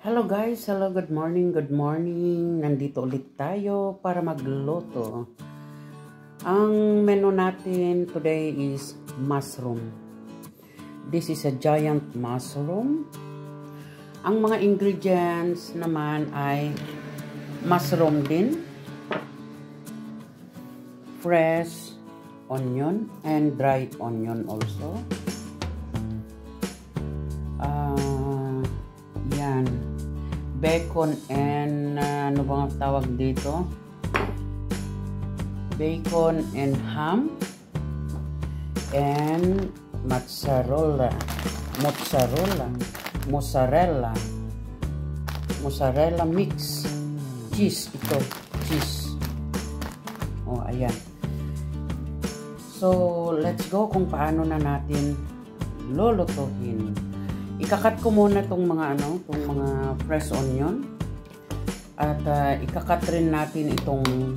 Hello guys, hello, good morning, good morning. Nandito ulit tayo para magluto. Ang menu natin today is mushroom. This is a giant mushroom. Ang mga ingredients naman ay mushroom din, fresh onion and dry onion also. Yan. Bacon and ano bang tawag dito? Bacon and ham and mozzarella mix, cheese ito, cheese. Oh, ayan. So, let's go kung paano na natin lulutuhin. Ikakat ko muna tong mga mga fresh onion at ikakat rin natin itong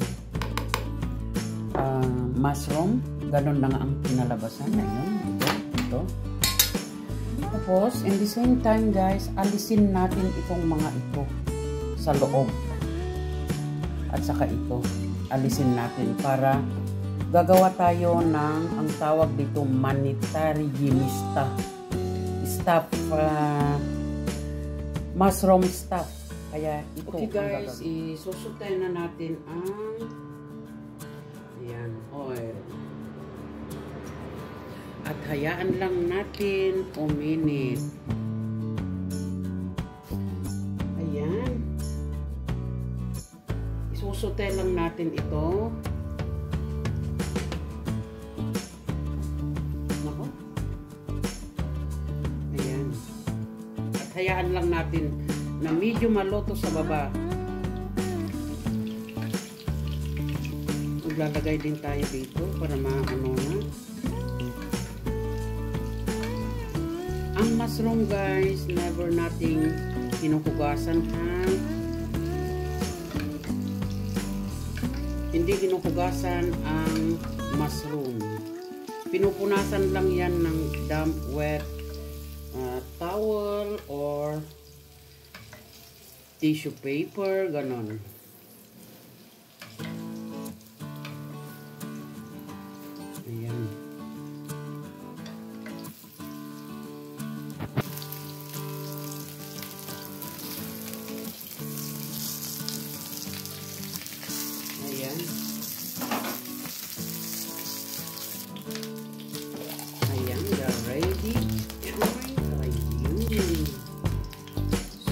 mushroom. Ganon na nga ang pinalabasan. Ayun, ito. Tapos, in the same time guys, alisin natin itong mga ito sa loob. At saka ito, alisin natin para gagawa tayo ng ang tawag dito manitariinista. Stuff, mushroom stuff. Kaya ito. Okay guys, isusutay na natin ang ayan, oil. At hayaan lang natin uminit. Ayan. Isusutay lang natin ito. Hayaan lang natin na medyo maluto sa baba. Maglalagay din tayo dito para maano na. Ang mushroom guys, never nating hinuhugasan ha. Hindi hinuhugasan ang mushroom. Pinupunasan lang yan ng damp wet towel or tissue paper, ganon. Ayan. Ayan. Ayan, they're ready.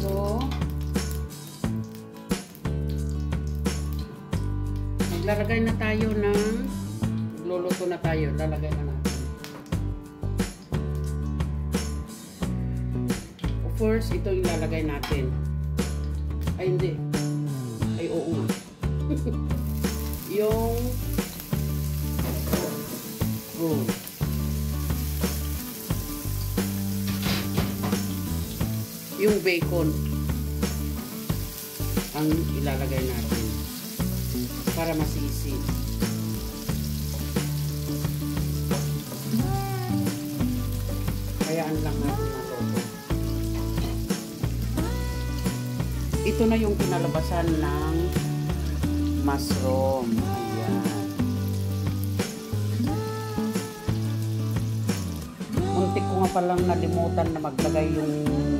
So, maglalagay na tayo ng luluto na tayo. Lalagay na natin. First, ito yung lalagay natin. Ay, hindi. Ay, oo nga. Yung bacon ang ilalagay natin para masisi. Hayaan lang natin maluto. Ito na yung pinalabasan ng mushroom. Ayan. Muntik ko nga palang nalimutan na maglagay yung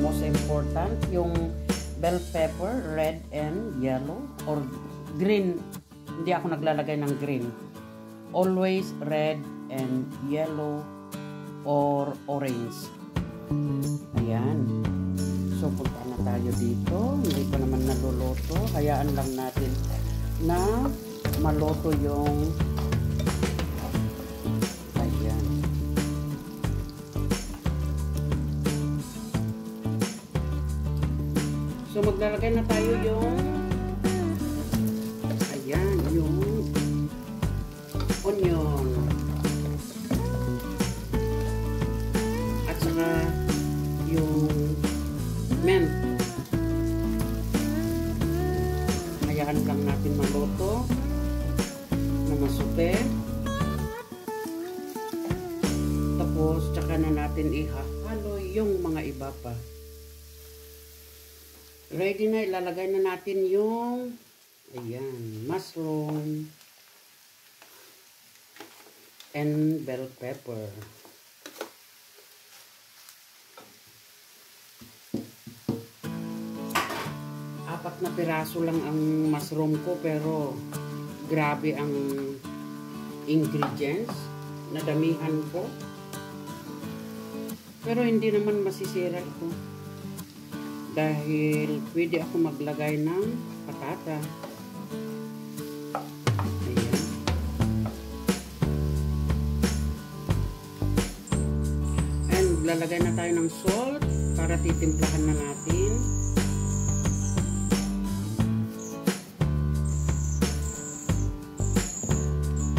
most important, yung bell pepper, red and yellow or green. Hindi ako naglalagay ng green. Always red and yellow or orange. Ayan. So, punta na tayo dito. Hindi pa naman naluluto. Hayaan lang natin na maluto yung so, maglalagay na tayo yung ayan, yung onion at saka yung mint. Hayaan lang natin maluto na masupe. Tapos, tsaka na natin ihahalo yung mga iba pa. Ready na, ilalagay na natin yung, ayan, mushroom and bell pepper. Apat na piraso lang ang mushroom ko, pero grabe ang ingredients. Nadamihan ko. Pero hindi naman masisira ito. Dahil pwede ako maglagay ng patata. Ayan. And lalagay na tayo ng salt para titimplahan na natin.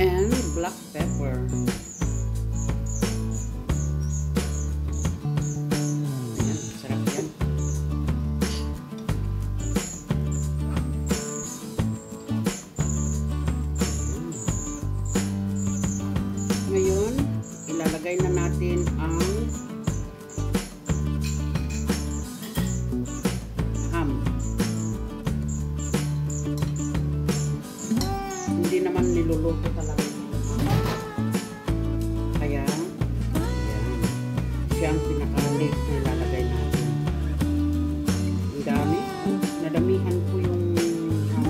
And black pepper. Ayan, sarap yan. Ngayon, ilalagay na natin ang ham. Hindi naman niluluto talaga. Kaya, ayan, siya ang pinaka-late na ilalagay natin. Ang dami. Nadamihan ko yung ham.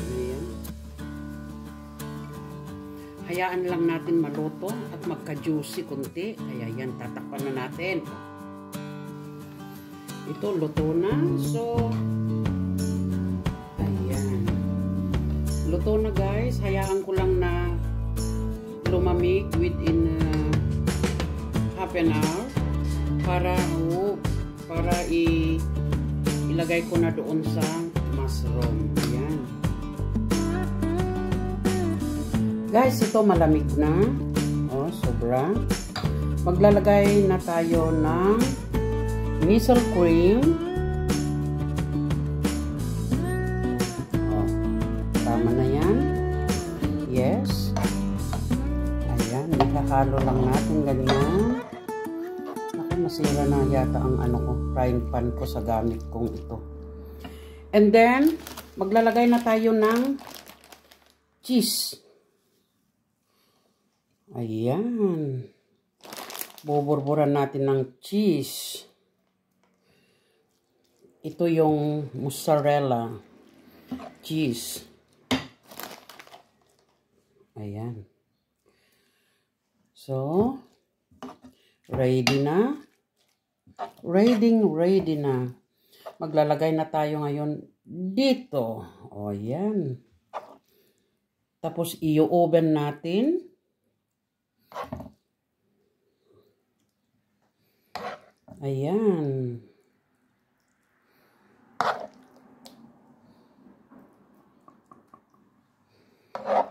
Ayan. Hayaan lang natin maluto at magka-juicy kunti. Kaya yan, tatakpan na natin. Ito, luto na. So, ayan. Luto na guys. Hayaan ko lang na lumamig within half an hour para ilagay ko na doon sa mushroom. Ayan. Guys, ito malamig na. Oh, sobra. Maglalagay na tayo ng miso cream. Oh, tama na yan. Yes. Ayan, nakahalo lang natin ganyan. Naku, masira na yata ang frying pan ko sa gamit kong ito. And then, maglalagay na tayo ng cheese. Ayan. Buburburan natin ng cheese. Ito yung mozzarella cheese. Ayan. So, ready na. Ready na. Maglalagay na tayo ngayon dito. O, ayan. Tapos, i-oven natin. Ayan.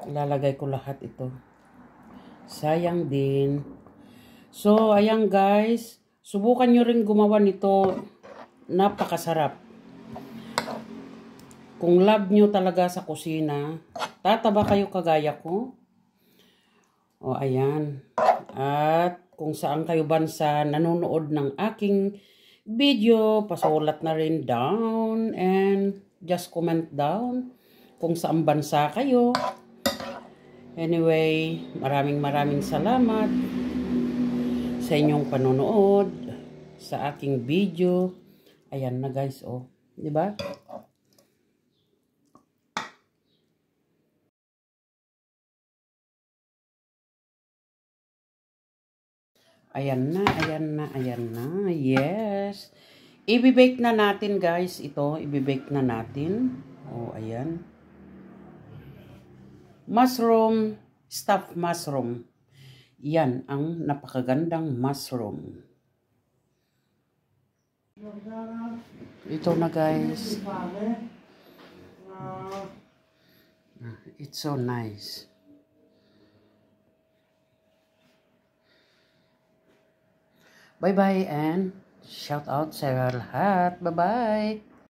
Ilalagay ko lahat ito. Sayang din. So, ayan guys. Subukan nyo rin gumawa nito. Napakasarap. Kung love nyo talaga sa kusina, tataba kayo kagaya ko. O, ayan. At kung saan kayo bansa nanonood ng aking video, pasulat na rin down and just comment down kung saan bansa kayo. Anyway, maraming salamat sa inyong panonood sa aking video. Ayan na guys, oh. 'Di ba? Ayan na. Yes. I-bake na natin guys ito. I-bake na natin. Oh, ayan. Mushroom, stuffed mushroom. Yan ang napakagandang mushroom. Ito na guys. It's so nice. Bye-bye and shout out sa lahat. Bye-bye.